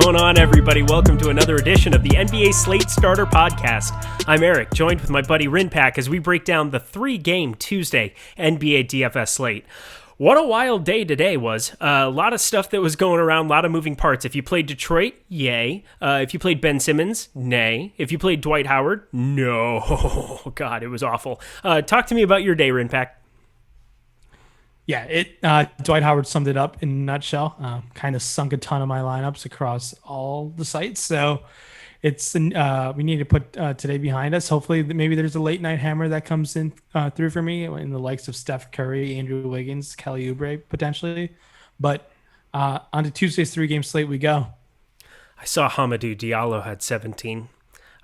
going on, everybody? Welcome to another edition of the NBA Slate Starter Podcast. I'm Eric, joined with my buddy Rinpak as we break down the 3-game Tuesday NBA DFS slate. What a wild day today was. A lot of stuff that was going around, a lot of moving parts. If you played Detroit, yay. If you played Ben Simmons, nay. If you played Dwight Howard, no. God, it was awful. Talk to me about your day, Rinpak. Yeah, Dwight Howard summed it up in a nutshell. Kind of sunk a ton of my lineups across all the sites. So it's we need to put today behind us. Hopefully, maybe there's a late night hammer that comes in through for me in the likes of Steph Curry, Andrew Wiggins, Kelly Oubre potentially. But on to Tuesday's 3-game slate we go. I saw Hamidou Diallo had 17.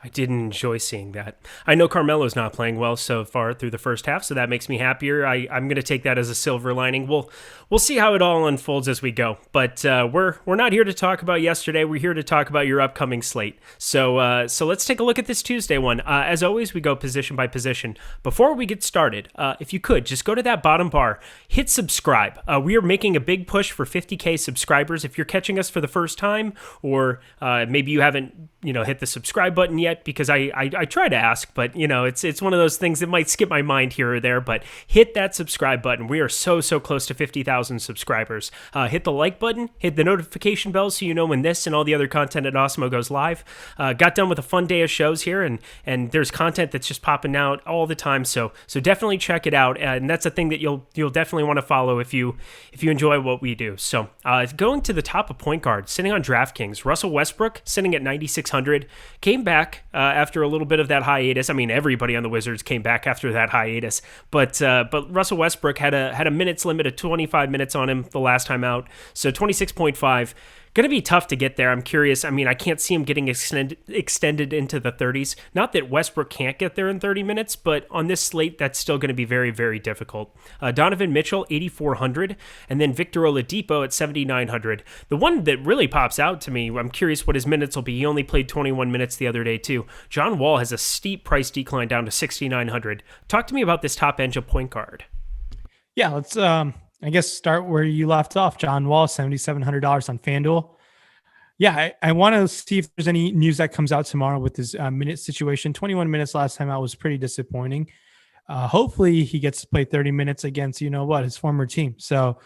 I didn't enjoy seeing that. I know Carmelo's not playing well so far through the first half, so that makes me happier. I'm going to take that as a silver lining. We'll see how it all unfolds as we go. But we're not here to talk about yesterday. We're here to talk about your upcoming slate. So let's take a look at this Tuesday one. As always, we go position by position. Before we get started, if you could, just go to that bottom bar, hit subscribe. We are making a big push for 50K subscribers. If you're catching us for the first time, or maybe you haven't hit the subscribe button yet, because I try to ask, but it's one of those things that might skip my mind here or there. But hit that subscribe button. We are so close to 50,000 subscribers. Hit the like button, hit the notification bell so you know when this and all the other content at Awesemo goes live. Got done with a fun day of shows here, and there's content that's just popping out all the time. So definitely check it out, and that's a thing that you'll definitely want to follow if you enjoy what we do. So going to the top of point guard, sitting on DraftKings, Russell Westbrook sitting at 9,600, came back after a little bit of that hiatus. I mean, everybody on the Wizards came back after that hiatus, but Russell Westbrook had a minutes limit of 25 minutes on him the last time out, so 26.5. Going to be tough to get there. I'm curious. I mean, I can't see him getting extended into the 30s. Not that Westbrook can't get there in 30 minutes, but on this slate, that's still going to be very, very difficult. Donovan Mitchell, 8,400, and then Victor Oladipo at 7,900. The one that really pops out to me, I'm curious what his minutes will be. He only played 21 minutes the other day, too. John Wall has a steep price decline down to 6,900. Talk to me about this top edge of point guard. Yeah, let's I guess start where you left off. John Wall, $7,700 on FanDuel. Yeah, I want to see if there's any news that comes out tomorrow with his minute situation. 21 minutes last time out was pretty disappointing. Hopefully he gets to play 30 minutes against, his former team. So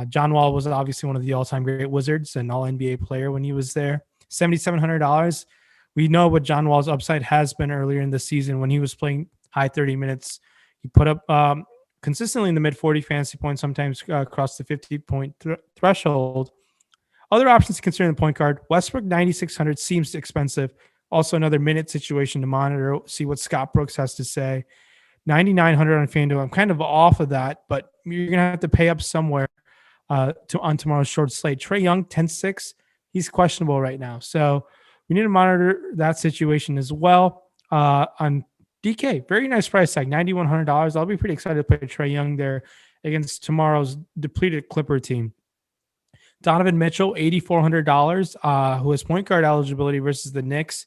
John Wall was obviously one of the all-time great Wizards and all-NBA player when he was there. $7,700. We know what John Wall's upside has been earlier in the season when he was playing high 30 minutes. He put up consistently in the mid-40 fantasy points, sometimes across the 50-point threshold. Other options to consider in the point guard, Westbrook 9,600 seems expensive. Also another minute situation to monitor, see what Scott Brooks has to say. 9,900 on FanDuel. I'm kind of off of that, but you're going to have to pay up somewhere on tomorrow's short slate. Trae Young, 10,600. He's questionable right now. So we need to monitor that situation as well. On DK, very nice price tag, $9,100. I'll be pretty excited to play Trae Young there against tomorrow's depleted Clipper team. Donovan Mitchell, $8,400, who has point guard eligibility versus the Knicks.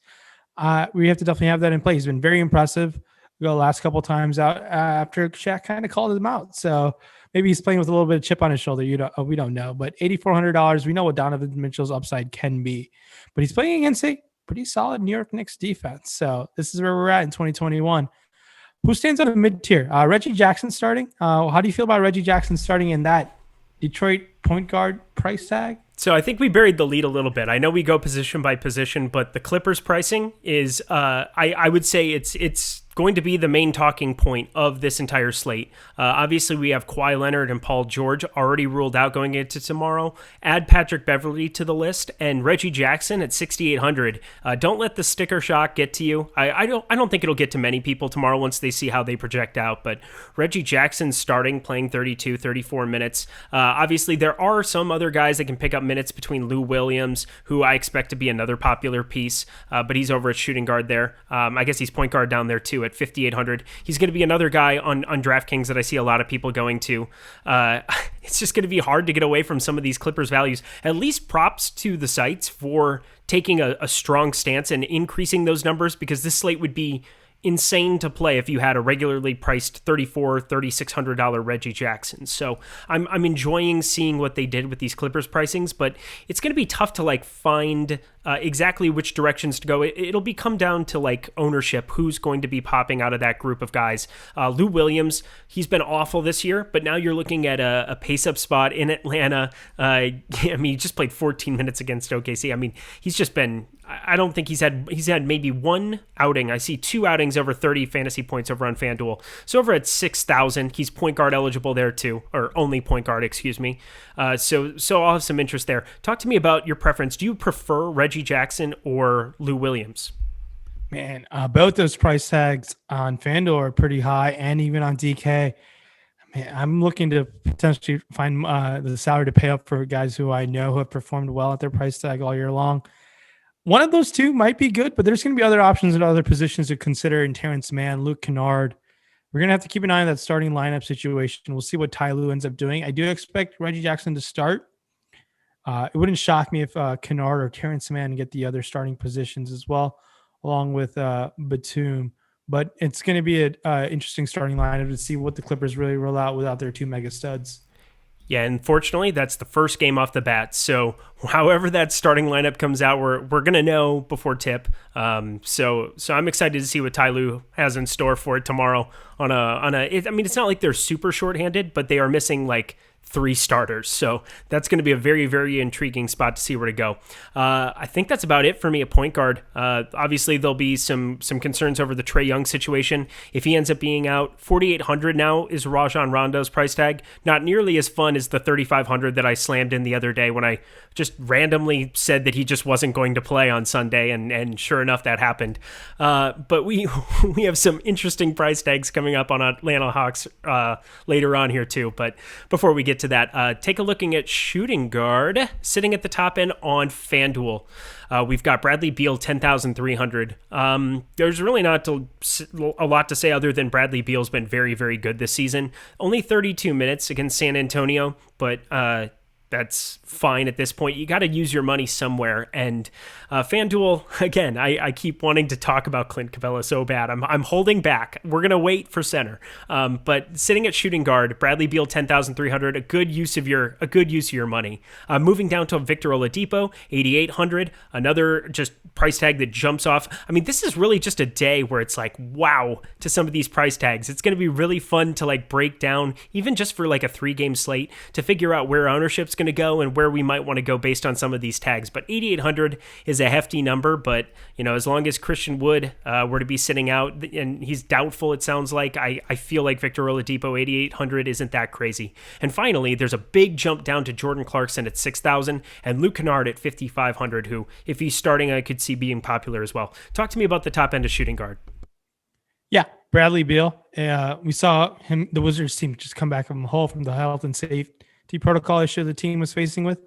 We have to definitely have that in play. He's been very impressive the last couple times out after Shaq kind of called him out. So maybe he's playing with a little bit of chip on his shoulder. We don't know. But $8,400, we know what Donovan Mitchell's upside can be. But he's playing against a pretty solid New York Knicks defense. So this is where we're at in 2021. Who stands on the mid-tier? Reggie Jackson starting. How do you feel about Reggie Jackson starting in that Detroit point guard price tag? So I think we buried the lead a little bit. I know we go position by position, but the Clippers pricing is, I would say it's going to be the main talking point of this entire slate. Obviously, we have Kawhi Leonard and Paul George already ruled out going into tomorrow. Add Patrick Beverley to the list, and Reggie Jackson at 6,800. Don't let the sticker shock get to you. I don't think it'll get to many people tomorrow once they see how they project out, but Reggie Jackson starting, playing 32, 34 minutes. Obviously, there are some other guys that can pick up minutes between Lou Williams, who I expect to be another popular piece, but he's over at shooting guard there. I guess he's point guard down there too at 5,800. He's going to be another guy on DraftKings that I see a lot of people going to. It's just going to be hard to get away from some of these Clippers values. At least props to the sites for taking a strong stance and increasing those numbers, because this slate would be insane to play if you had a regularly priced $3,600 Reggie Jackson. So I'm enjoying seeing what they did with these Clippers pricings, but it's going to be tough to like find exactly which directions to go. It'll be come down to like ownership, who's going to be popping out of that group of guys. Lou Williams, he's been awful this year, but now you're looking at a pace-up spot in Atlanta. I mean, he just played 14 minutes against OKC. I mean, he's just been, I don't think he's had maybe one outing. I see 2 outings over 30 fantasy points over on FanDuel. So over at 6,000, he's point guard eligible there too, or only point guard, excuse me. So I'll have some interest there. Talk to me about your preference. Do you prefer Reggie Jackson or Lou Williams? Man, both those price tags on FanDuel are pretty high, and even on DK. Man, I'm looking to potentially find the salary to pay up for guys who I know who have performed well at their price tag all year long. One of those two might be good, but there's going to be other options at other positions to consider in Terrence Mann, Luke Kennard. We're going to have to keep an eye on that starting lineup situation. We'll see what Ty Lue ends up doing. I do expect Reggie Jackson to start. It wouldn't shock me if Kennard or Terrence Mann get the other starting positions as well, along with Batum. But it's going to be an interesting starting lineup to see what the Clippers really roll out without their 2 mega studs. Yeah, unfortunately, that's the first game off the bat. So however that starting lineup comes out, we're gonna know before tip. So I'm excited to see what Ty Lue has in store for it tomorrow. I mean, it's not like they're super shorthanded, but they are missing like 3 starters. So that's going to be a very, very intriguing spot to see where to go. I think that's about it for me at point guard. Obviously, there'll be some concerns over the Trae Young situation. If he ends up being out, 4,800 now is Rajon Rondo's price tag. Not nearly as fun as the 3,500 that I slammed in the other day when I just randomly said that he just wasn't going to play on Sunday, and sure enough, that happened. But we have some interesting price tags coming up on Atlanta Hawks later on here too. But before we get to that, take a looking at shooting guard sitting at the top end on FanDuel. We've got Bradley Beal 10,300. There's really not a lot to say other than Bradley Beal's been very, very good this season. Only 32 minutes against San Antonio, but that's fine at this point. You got to use your money somewhere. And FanDuel, again, I keep wanting to talk about Clint Capella so bad. I'm holding back. We're going to wait for center. But sitting at shooting guard, Bradley Beal 10,300, a good use of your money. Moving down to Victor Oladipo, 8,800, another just price tag that jumps off. I mean, this is really just a day where it's like, wow, to some of these price tags. It's going to be really fun to like break down, even just for like a 3-game slate, to figure out where ownership's going to go and where we might want to go based on some of these tags. But 8,800 is a hefty number, but as long as Christian Wood were to be sitting out, and he's doubtful, it sounds like, I feel like Victor Oladipo 8,800 isn't that crazy. And finally, there's a big jump down to Jordan Clarkson at 6,000 and Luke Kennard at 5,500, who, if he's starting, I could see being popular as well. Talk to me about the top end of shooting guard. Yeah, Bradley Beal. We saw him, the Wizards team, just come back from a hole from the health and safety protocol issue the team was facing with.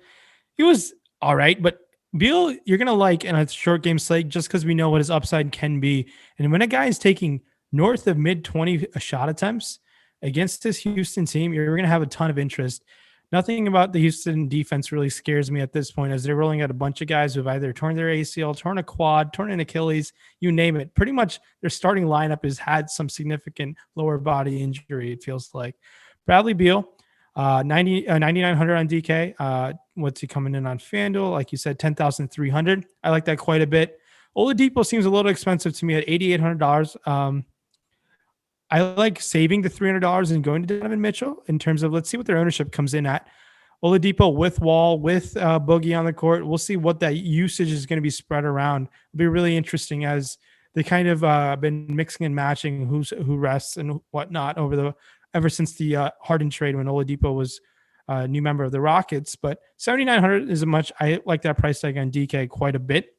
He was all right, but Beal, you're going to like in a short game slate just because we know what his upside can be. And when a guy is taking north of mid-20 shot attempts against this Houston team, you're going to have a ton of interest. Nothing about the Houston defense really scares me at this point, as they're rolling out a bunch of guys who've either torn their ACL, torn a quad, torn an Achilles, you name it. Pretty much their starting lineup has had some significant lower body injury, it feels like. Bradley Beal, 9,900 on DK. What's he coming in on FanDuel? Like you said, 10,300. I like that quite a bit. Oladipo seems a little expensive to me at $8,800. I like saving the $300 and going to Donovan Mitchell in terms of, let's see what their ownership comes in at. Oladipo with Wall, with Boogie on the court. We'll see what that usage is going to be spread around. It'll be really interesting as they kind of been mixing and matching who rests and whatnot ever since the Harden trade when Oladipo was a new member of the Rockets. But 7,900 is I like that price tag on DK quite a bit.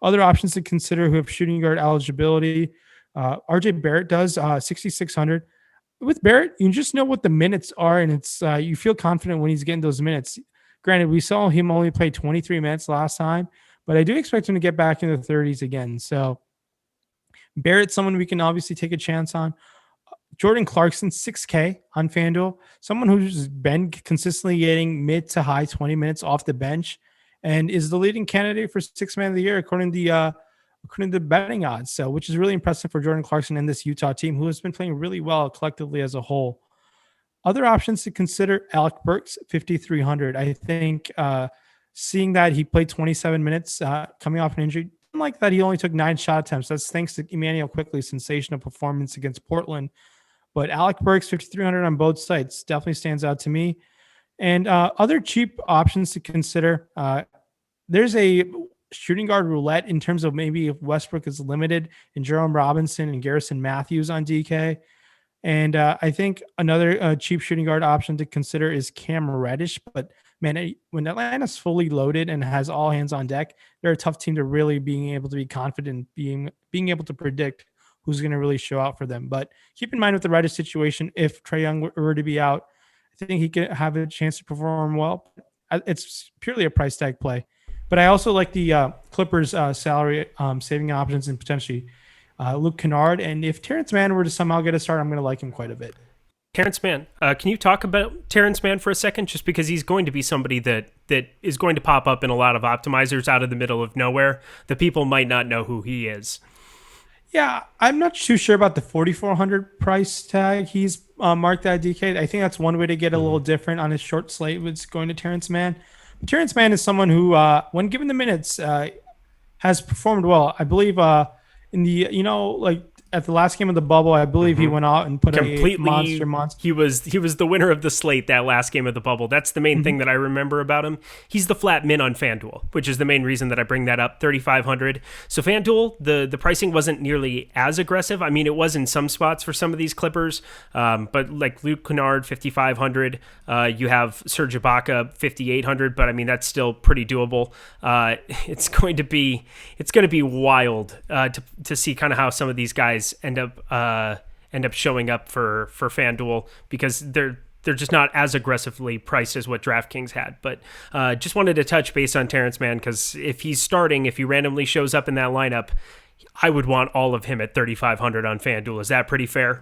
Other options to consider who have shooting guard eligibility. RJ Barrett does 6,600. With Barrett, you just know what the minutes are, and it's you feel confident when he's getting those minutes. Granted, we saw him only play 23 minutes last time, but I do expect him to get back in the 30s again. So Barrett's someone we can obviously take a chance on. Jordan Clarkson, 6K on FanDuel, someone who's been consistently getting mid to high 20 minutes off the bench and is the leading candidate for sixth man of the year, according to the according to the betting odds. So, which is really impressive for Jordan Clarkson and this Utah team, who has been playing really well collectively as a whole. Other options to consider: Alec Burks, 5,300. I think seeing that he played 27 minutes coming off an injury, like that he only took 9 shot attempts. That's thanks to Emmanuel Quickly's sensational performance against Portland. But Alec Burks, 5,300 on both sites, definitely stands out to me. And other cheap options to consider: there's a shooting guard roulette in terms of maybe if Westbrook is limited, and Jerome Robinson and Garrison Matthews on DK. And I think another cheap shooting guard option to consider is Cam Reddish. But man, when Atlanta's fully loaded and has all hands on deck, they're a tough team to really being able to be confident, being able to predict who's going to really show out for them. But keep in mind with the Reddish situation, if Trae Young were to be out, I think he could have a chance to perform well. It's purely a price tag play. But I also like the Clippers salary saving options and potentially Luke Kennard. And if Terrence Mann were to somehow get a start, I'm going to like him quite a bit. Terrence Mann. Can you talk about Terrence Mann for a second? Just because he's going to be somebody that is going to pop up in a lot of optimizers out of the middle of nowhere. The people might not know who he is. Yeah, I'm not too sure about the 4,400 price tag he's marked at DK. I think that's one way to get a little different on his short slate was going to Terrence Mann. But Terrence Mann is someone who, when given the minutes, has performed well. I believe in the, at the last game of the bubble, I believe he went out and put a monster. He was the winner of the slate that last game of the bubble. That's the main thing that I remember about him. He's the flat min on FanDuel, which is the main reason that I bring that up. 3,500. So FanDuel, the pricing wasn't nearly as aggressive. I mean, it was in some spots for some of these Clippers, but like Luke Kennard, 5,500. You have Serge Ibaka, 5,800. But I mean, that's still pretty doable. It's going to be wild to see kind of how some of these guys end up showing up for FanDuel, because they're just not as aggressively priced as what DraftKings had. But just wanted to touch base on Terrence Mann, because if he's starting, if he randomly shows up in that lineup, I would want all of him at 3,500 on FanDuel. Is that pretty fair?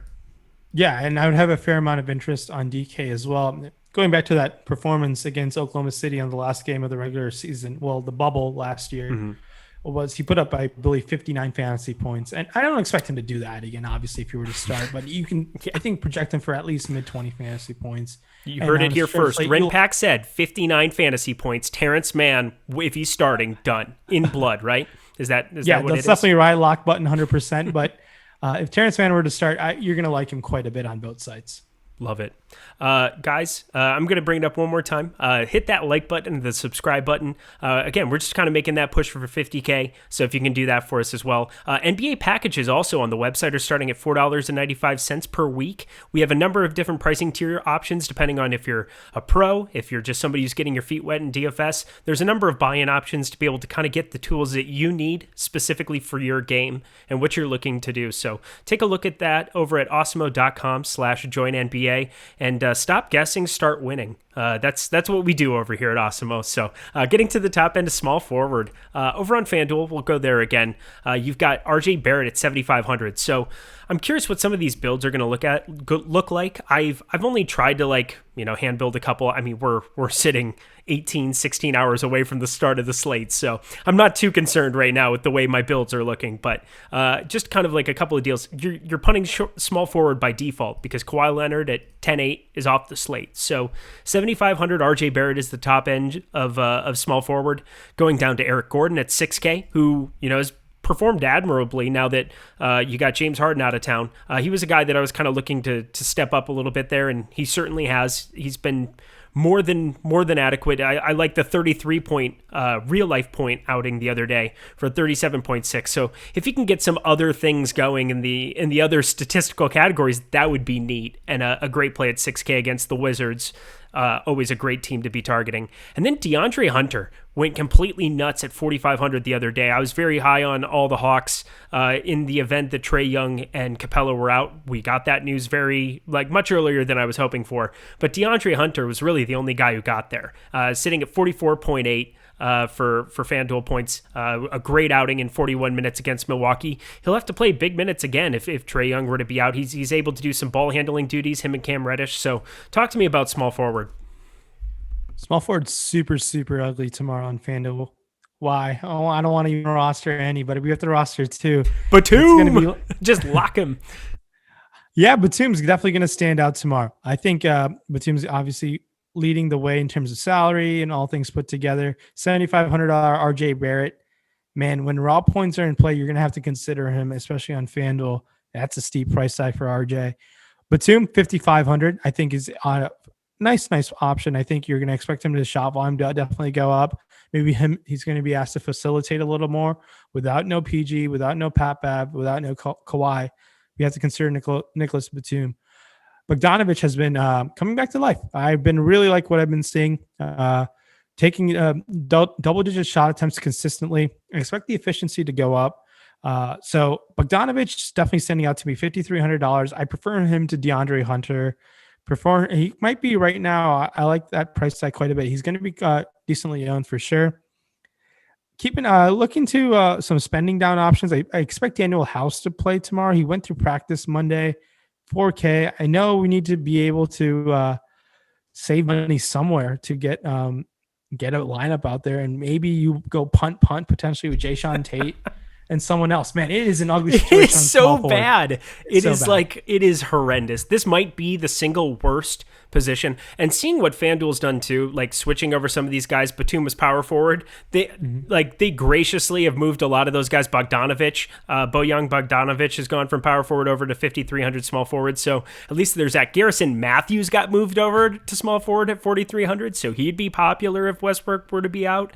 Yeah, and I would have a fair amount of interest on DK as well. Going back to that performance against Oklahoma City on the last game of the regular season, well, the bubble last year, was he put up, I believe, 59 fantasy points. And I don't expect him to do that again, obviously, if he were to start. But you can, I think, project him for at least mid-20 fantasy points. You heard it here first. Renpack said 59 fantasy points. Terrence Mann, if he's starting, done. In blood, right? Is that what it is? Yeah, that's definitely right. Lock button 100%. But if Terrence Mann were to start, you're going to like him quite a bit on both sides. Love it. Guys, I'm going to bring it up one more time. Hit that like button, the subscribe button. Again, we're just kind of making that push for 50K, so if you can do that for us as well. NBA packages also on the website are starting at $4.95 per week. We have a number of different pricing tier options depending on if you're a pro, if you're just somebody who's getting your feet wet in DFS. There's a number of buy-in options to be able to kind of get the tools that you need specifically for your game and what you're looking to do. So take a look at that over at awesemo.com/joinnba and stop guessing, start winning. That's what we do over here at Awesemo. So getting to the top end of small forward. Over on FanDuel, we'll go there again. You've got RJ Barrett at 7,500. So I'm curious what some of these builds are going to look like. I've only tried to hand build a couple. I mean, we're sitting 18, 16 hours away from the start of the slate. So I'm not too concerned right now with the way my builds are looking, but just kind of like a couple of deals. You're punting small forward by default because Kawhi Leonard at 10.8 is off the slate. So 7,500 RJ Barrett is the top end of small forward, going down to Eric Gordon at 6K, who, has performed admirably now that you got James Harden out of town. He was a guy that I was kind of looking to step up a little bit there, and he certainly has. He's been more than adequate. I like the 33-point real life point outing the other day for 37.6. So if you can get some other things going in the other statistical categories, that would be neat, and a great play at 6K against the Wizards. Always a great team to be targeting. And then DeAndre Hunter went completely nuts at 4,500 the other day. I was very high on all the Hawks in the event that Trae Young and Capella were out. We got that news much earlier than I was hoping for. But DeAndre Hunter was really the only guy who got there, sitting at 44.8. For FanDuel points, a great outing in 41 minutes against Milwaukee. He'll have to play big minutes again if Trae Young were to be out. He's able to do some ball handling duties, him and Cam Reddish. So talk to me about small forward. Small forward super, super ugly tomorrow on FanDuel. Why? Oh, I don't want to even roster any, but if we have to roster two, Batum, just lock him. Yeah, Batum's definitely going to stand out tomorrow. I think Batum's obviously leading the way in terms of salary and all things put together. $7,500 RJ Barrett. Man, when raw points are in play, you're going to have to consider him, especially on FanDuel. That's a steep price tag for RJ. Batum, 5,500, I think is a nice option. I think you're going to expect him to shot volume to definitely go up. Maybe he's going to be asked to facilitate a little more without no PG, without no Pat Bev, without no Kawhi. We have to consider Nicholas Batum. Bogdanovic has been coming back to life. I've been really like what I've been seeing, taking double-digit shot attempts consistently. I expect the efficiency to go up. So Bogdanovic is definitely standing out to me, $5,300. I prefer him to DeAndre Hunter. He might be right now. I like that price tag quite a bit. He's going to be decently owned for sure. Looking to some spending down options. I expect Daniel House to play tomorrow. He went through practice Monday, 4K. I know we need to be able to save money somewhere to get a lineup out there, and maybe you go punt potentially with Jayshawn Tate and someone else. Man, it is an ugly situation. It's so bad. It is horrendous. This might be the single worst position. And seeing what FanDuel's done too, like switching over some of these guys, Batum was power forward. They graciously have moved a lot of those guys. Bogdanovic, Bojan Bogdanovic has gone from power forward over to 5,300 small forward. So at least there's that. Garrison Matthews got moved over to small forward at 4,300. So he'd be popular if Westbrook were to be out.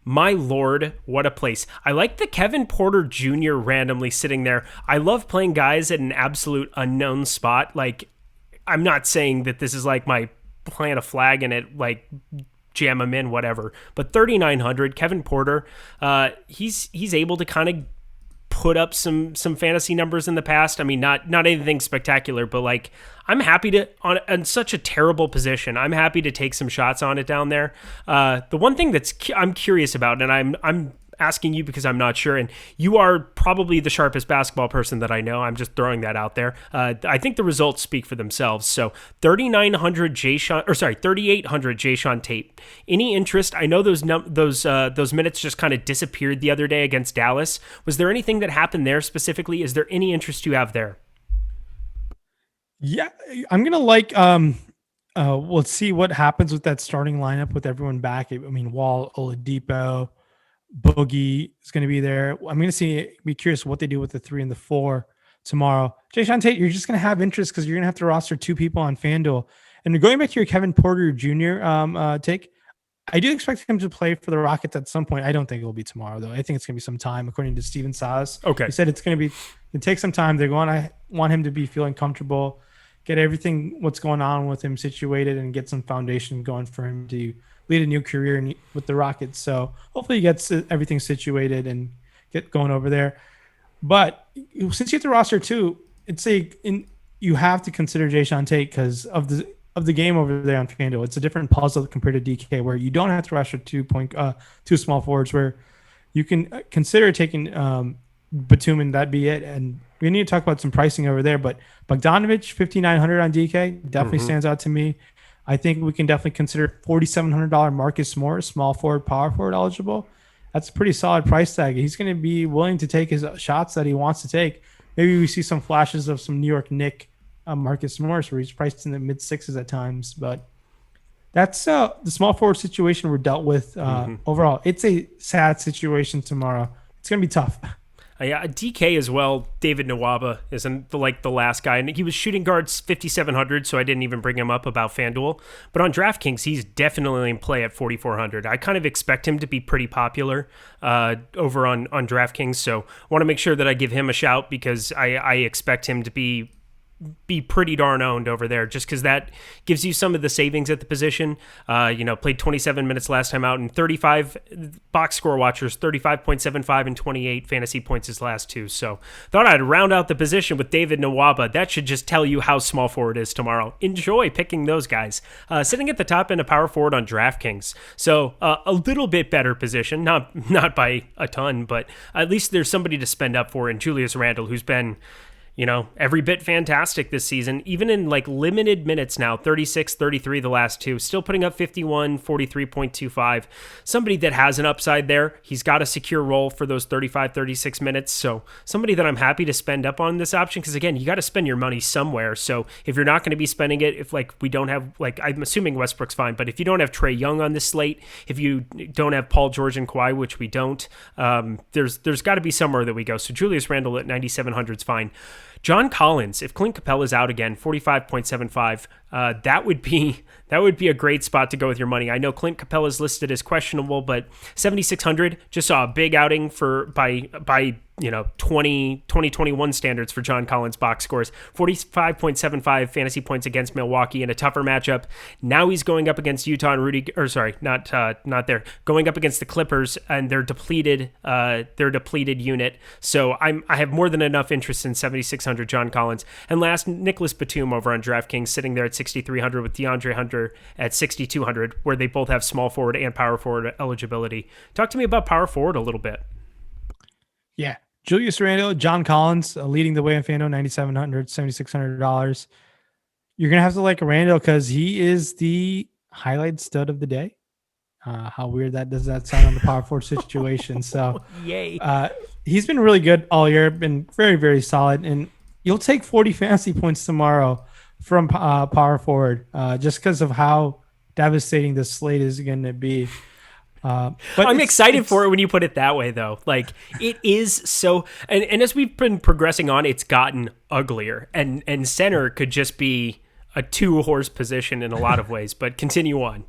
My Lord, what a place. I like the Kevin Porter Jr. randomly sitting there. I love playing guys at an absolute unknown spot. Like, I'm not saying that this is like my plant a flag in it, like jam him in, whatever. But 3,900, Kevin Porter, he's able to kind of put up some fantasy numbers in the past. I mean, not anything spectacular, but like I'm happy to on such a terrible position. I'm happy to take some shots on it down there. The one thing I'm curious about, and I'm asking you because I'm not sure, and you are probably the sharpest basketball person that I know. I'm just throwing that out there. I think the results speak for themselves. So 3,800 Jayshawn Tate. Any interest? I know those minutes just kind of disappeared the other day against Dallas. Was there anything that happened there specifically? Is there any interest you have there? Yeah, I'm gonna we'll see what happens with that starting lineup with everyone back. I mean, Wall, Oladipo, Boogie is going to be there. I'm going to be curious what they do with the 3 and the 4 tomorrow. Jayshawn Tate, you're just going to have interest because you're going to have to roster 2 people on FanDuel. And going back to your Kevin Porter Jr. Take, I do expect him to play for the Rockets at some point. I don't think it will be tomorrow, though. I think it's going to be some time, according to Steven Silas. Okay. He said it takes some time. I want him to be feeling comfortable, get everything what's going on with him situated, and get some foundation going for him to lead a new career with the Rockets. So hopefully he gets everything situated and get going over there. But since you have to roster 2, you have to consider Jayshawn Tate because of the game over there on FanDuel. It's a different puzzle compared to DK, where you don't have to roster 2 small forwards, where you can consider taking Batum and that be it. And we need to talk about some pricing over there. But Bogdanovic, 5,900 on DK, definitely stands out to me. I think we can definitely consider $4,700 Marcus Morris, small forward, power forward eligible. That's a pretty solid price tag. He's going to be willing to take his shots that he wants to take. Maybe we see some flashes of some New York Knicks Marcus Morris, where he's priced in the mid-6s at times. But that's the small forward situation we're dealt with overall. It's a sad situation tomorrow. It's going to be tough. Yeah, DK as well. David Nwaba isn't the last guy, and he was shooting guards 5,700, so I didn't even bring him up about FanDuel. But on DraftKings, he's definitely in play at 4,400. I kind of expect him to be pretty popular over on DraftKings, so I want to make sure that I give him a shout because I expect him to be pretty darn owned over there, just because that gives you some of the savings at the position. Played 27 minutes last time out, and 35 box score watchers, 35.75 and 28 fantasy points his last 2. So thought I'd round out the position with David Nwaba. That should just tell you how small forward is tomorrow. Enjoy picking those guys. Sitting at the top end of power forward on DraftKings. So a little bit better position, not by a ton, but at least there's somebody to spend up for in Julius Randle, who's been every bit fantastic this season, even in like limited minutes now, 36, 33 the last two, still putting up 51, 43.25. Somebody that has an upside there. He's got a secure role for those 35, 36 minutes. So somebody that I'm happy to spend up on this option, because again, you got to spend your money somewhere. So if you're not going to be spending it, if like we don't have, like I'm assuming Westbrook's fine, but if you don't have Trae Young on this slate, if you don't have Paul George and Kawhi, which we don't, there's got to be somewhere that we go. So Julius Randle at 9,700 is fine. John Collins, if Clint Capella's out again, 45.75, that would be a great spot to go with your money. I know Clint Capella's listed as questionable, but 7,600 just saw a big outing by 2021 standards for John Collins box scores, 45.75 fantasy points against Milwaukee in a tougher matchup. Now he's going up against Utah and going up against the Clippers and their depleted unit. So I have more than enough interest in 7,600 John Collins. And last, Nicholas Batum over on DraftKings, sitting there at 6,300 with DeAndre Hunter at 6,200, where they both have small forward and power forward eligibility. Talk to me about power forward a little bit. Yeah. Julius Randle, John Collins leading the way in FanDuel, $9,700, $7,600. You're going to have to like Randle because he is the highlight stud of the day. How weird does that sound on the power forward situation? So, yay. He's been really good all year, been very, very solid. And you'll take 40 fantasy points tomorrow from power forward just because of how devastating this slate is going to be. But I'm excited for it when you put it that way, though. Like, it is so, and as we've been progressing on, it's gotten uglier, and center could just be a 2-horse position in a lot of ways. But continue on.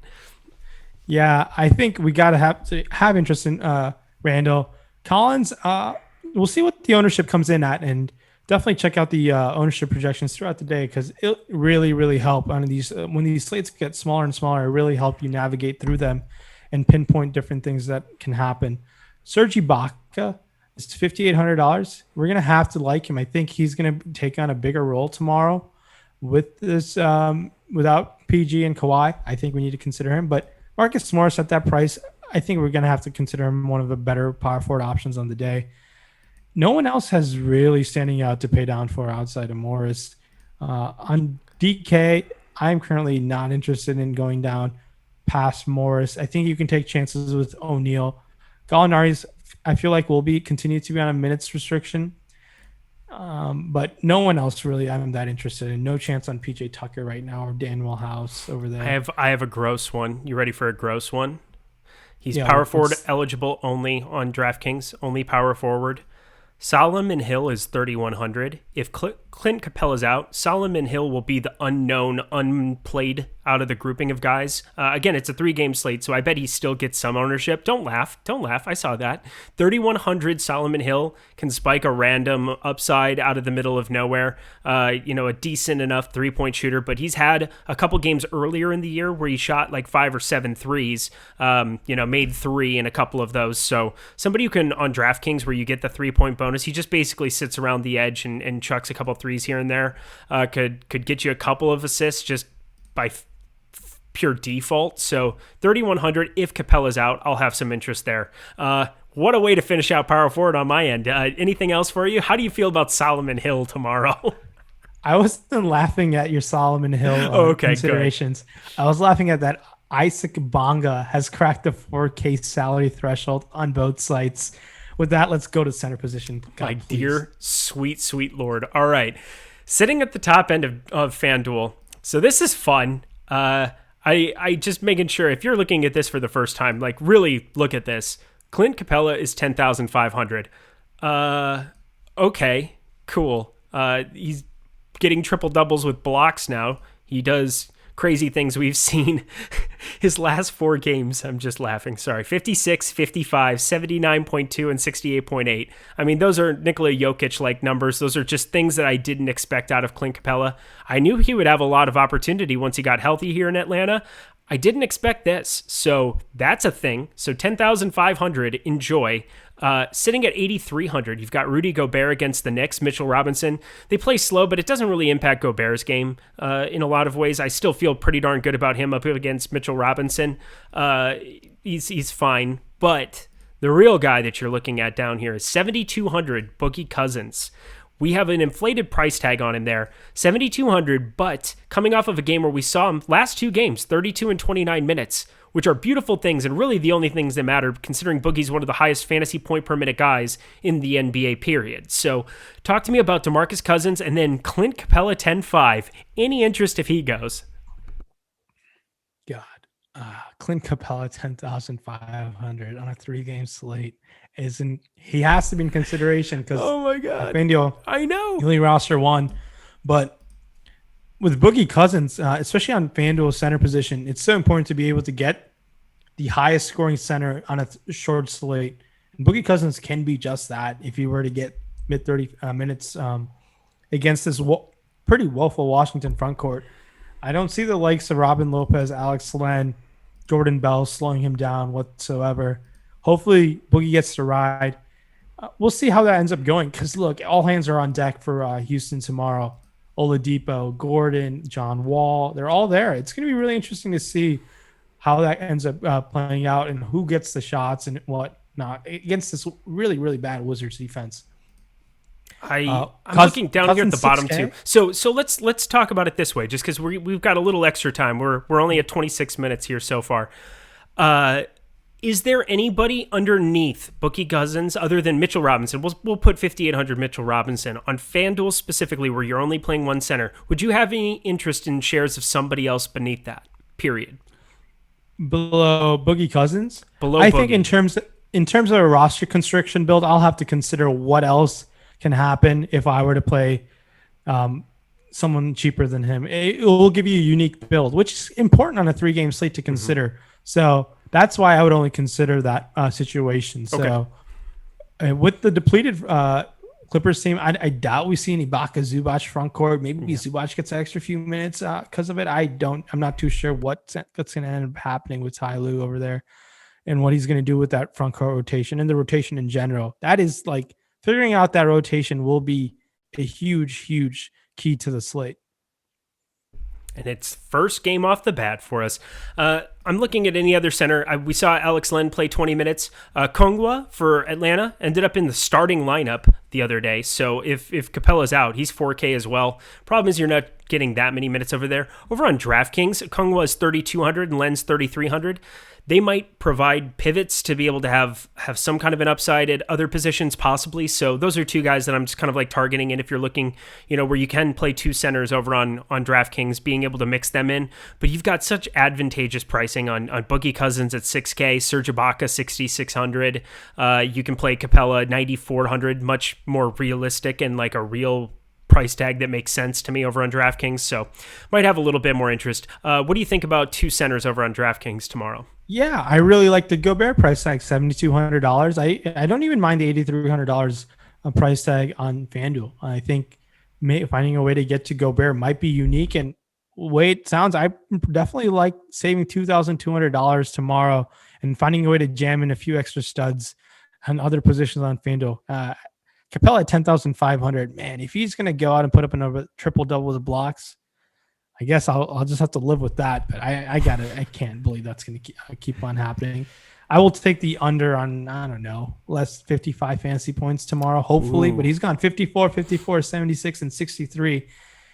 Yeah, I think we got to have interest in Randall. Collins, we'll see what the ownership comes in at, and definitely check out the ownership projections throughout the day because it really, really help on these when these slates get smaller and smaller. It really help you navigate through them and pinpoint different things that can happen. Serge Ibaka is $5,800. We're going to have to like him. I think he's going to take on a bigger role tomorrow with this without PG and Kawhi. I think we need to consider him. But Marcus Morris at that price, I think we're going to have to consider him one of the better power forward options on the day. No one else has really standing out to pay down for outside of Morris. On DK, I'm currently not interested in going down past Morris. I think you can take chances with O'Neal. Gallinari's, I feel like, will continue to be on a minutes restriction. But no one else really I'm that interested in. No chance on PJ Tucker right now or Daniel House over there. I have a gross one. You ready for a gross one? He's power forward eligible only on DraftKings, only power forward. Solomon Hill is 3,100. If Clint Capella's out, Solomon Hill will be the unknown, unplayed out of the grouping of guys. Again, it's a 3-game slate, so I bet he still gets some ownership. Don't laugh. I saw that. 3,100 Solomon Hill can spike a random upside out of the middle of nowhere. A decent enough 3-point shooter, but he's had a couple games earlier in the year where he shot like 5 or 7 threes, made 3 in a couple of those. So somebody who can, on DraftKings where you get the 3-point bonus, he just basically sits around the edge and chucks a couple threes here and there, could get you a couple of assists just by pure default. So 3,100, if Capella's out, I'll have some interest there. What a way to finish out power forward on my end. Anything else for you? How do you feel about Solomon Hill tomorrow? I wasn't laughing at your Solomon Hill considerations. Good. I was laughing at that Isaac Bonga has cracked the 4K salary threshold on both sites. With that, let's go to center position. My dear, sweet, sweet Lord. All right. Sitting at the top end of FanDuel. So this is fun. I just making sure if you're looking at this for the first time, like really look at this. Clint Capella is 10,500. Okay, cool. He's getting triple doubles with blocks now. He does crazy things we've seen his last 4 games. I'm just laughing. Sorry. 56, 55, 79.2, and 68.8. I mean, those are Nikola Jokic-like numbers. Those are just things that I didn't expect out of Clint Capella. I knew he would have a lot of opportunity once he got healthy here in Atlanta. I didn't expect this. So that's a thing. So 10,500, enjoy. Sitting at 8,300, you've got Rudy Gobert against the Knicks, Mitchell Robinson. They play slow, but it doesn't really impact Gobert's game in a lot of ways. I still feel pretty darn good about him up against Mitchell Robinson. He's fine, but the real guy that you're looking at down here is 7,200, Boogie Cousins. we have an inflated price tag on him there, 7,200, but coming off of a game where we saw him last two games, 32 and 29 minutes, which are beautiful things and really the only things that matter considering Boogie's one of the highest fantasy point per minute guys in the NBA period. So talk to me about DeMarcus Cousins and then Clint Capella 10-5. Any interest if he goes? God. Clint Capella 10,500 on a 3-game slate he has to be in consideration because oh my god, FanDuel, I know, only roster one, but with Boogie Cousins, especially on FanDuel center position, it's so important to be able to get the highest scoring center on a short slate. And Boogie Cousins can be just that if you were to get mid 30 minutes against this pretty woeful Washington front court. I don't see the likes of Robin Lopez, Alex Len, Jordan Bell slowing him down whatsoever. Hopefully, Boogie gets to ride. We'll see how that ends up going because, look, all hands are on deck for Houston tomorrow. Oladipo, Gordon, John Wall, they're all there. It's going to be really interesting to see how that ends up playing out and who gets the shots and whatnot against this really, really bad Wizards defense. I'm looking down here at the bottom 6K? Too. So let's talk about it this way, just because we've got a little extra time. We're only at 26 minutes here so far. Is there anybody underneath Boogie Cousins other than Mitchell Robinson? We'll put 5,800 Mitchell Robinson on FanDuel specifically, where you're only playing one center. Would you have any interest in shares of somebody else beneath that? Period. Below Boogie Cousins? I think in terms of a roster constriction build, I'll have to consider what else can happen if I were to play someone cheaper than him. It will give you a unique build, which is important on a 3-game slate to consider. Mm-hmm. So that's why I would only consider that situation. So with the depleted Clippers team, I doubt we see any Ibaka Zubac front court. Maybe Zubac gets an extra few minutes because of it. I'm not too sure what's going to end up happening with Ty Lue over there and what he's going to do with that front court rotation and the rotation in general. That is like figuring out that rotation will be a huge, huge key to the slate. And it's first game off the bat for us. I'm looking at any other center. We saw Alex Len play 20 minutes. Kongwa for Atlanta ended up in the starting lineup the other day. So if Capella's out, he's 4K as well. Problem is you're not getting that many minutes over there. Over on DraftKings, Kongwa is 3,200 and Len's 3,300. They might provide pivots to be able to have some kind of an upside at other positions possibly. So those are two guys that I'm just kind of like targeting. And if you're looking, where you can play two centers over on DraftKings, being able to mix them in. But you've got such advantageous pricing on Boogie Cousins at 6K, Serge Ibaka 6,600. You can play Capella 9,400, much more realistic and like a real price tag that makes sense to me over on DraftKings. So might have a little bit more interest. What do you think about two centers over on DraftKings tomorrow? Yeah, I really like the Gobert price tag, $7,200. I don't even mind the $8,300 price tag on FanDuel. I think finding a way to get to Gobert might be unique. And way it sounds, I definitely like saving $2,200 tomorrow and finding a way to jam in a few extra studs on other positions on FanDuel. Capella at 10,500. Man, if he's going to go out and put up another triple-double with blocks, I guess I'll just have to live with that, but I can't believe that's going to keep on happening. I will take the under on, I don't know, less 55 fantasy points tomorrow, hopefully. Ooh. But he's gone 54, 54, 76, and 63.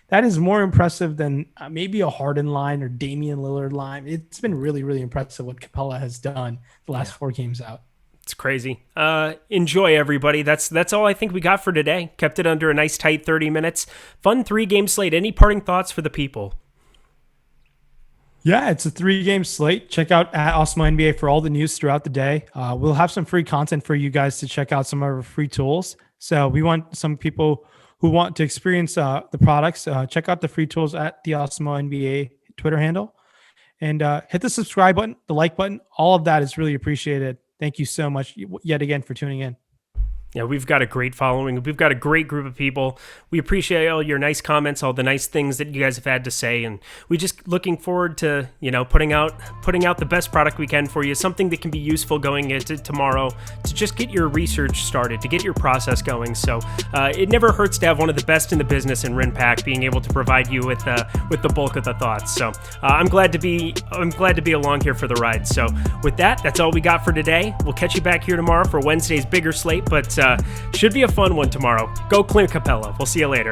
That is more impressive than maybe a Harden line or Damian Lillard line. It's been really, really impressive what Capella has done the last 4 games out. It's crazy. Enjoy, everybody. That's all I think we got for today. Kept it under a nice tight 30 minutes. Fun 3-game slate. Any parting thoughts for the people? Yeah, it's a 3-game slate. Check out at Awesemo NBA for all the news throughout the day. We'll have some free content for you guys to check out some of our free tools. So we want some people who want to experience the products. Check out the free tools at the Awesemo NBA Twitter handle. And hit the subscribe button, the like button. All of that is really appreciated. Thank you so much yet again for tuning in. Yeah, we've got a great following. We've got a great group of people. We appreciate all your nice comments, all the nice things that you guys have had to say, and we just looking forward to putting out the best product we can for you, something that can be useful going into tomorrow to just get your research started, to get your process going. So it never hurts to have one of the best in the business in RenPack being able to provide you with the bulk of the thoughts. So I'm glad to be along here for the ride. So with that, that's all we got for today. We'll catch you back here tomorrow for Wednesday's bigger slate, but should be a fun one tomorrow. Go Clint Capella. We'll see you later.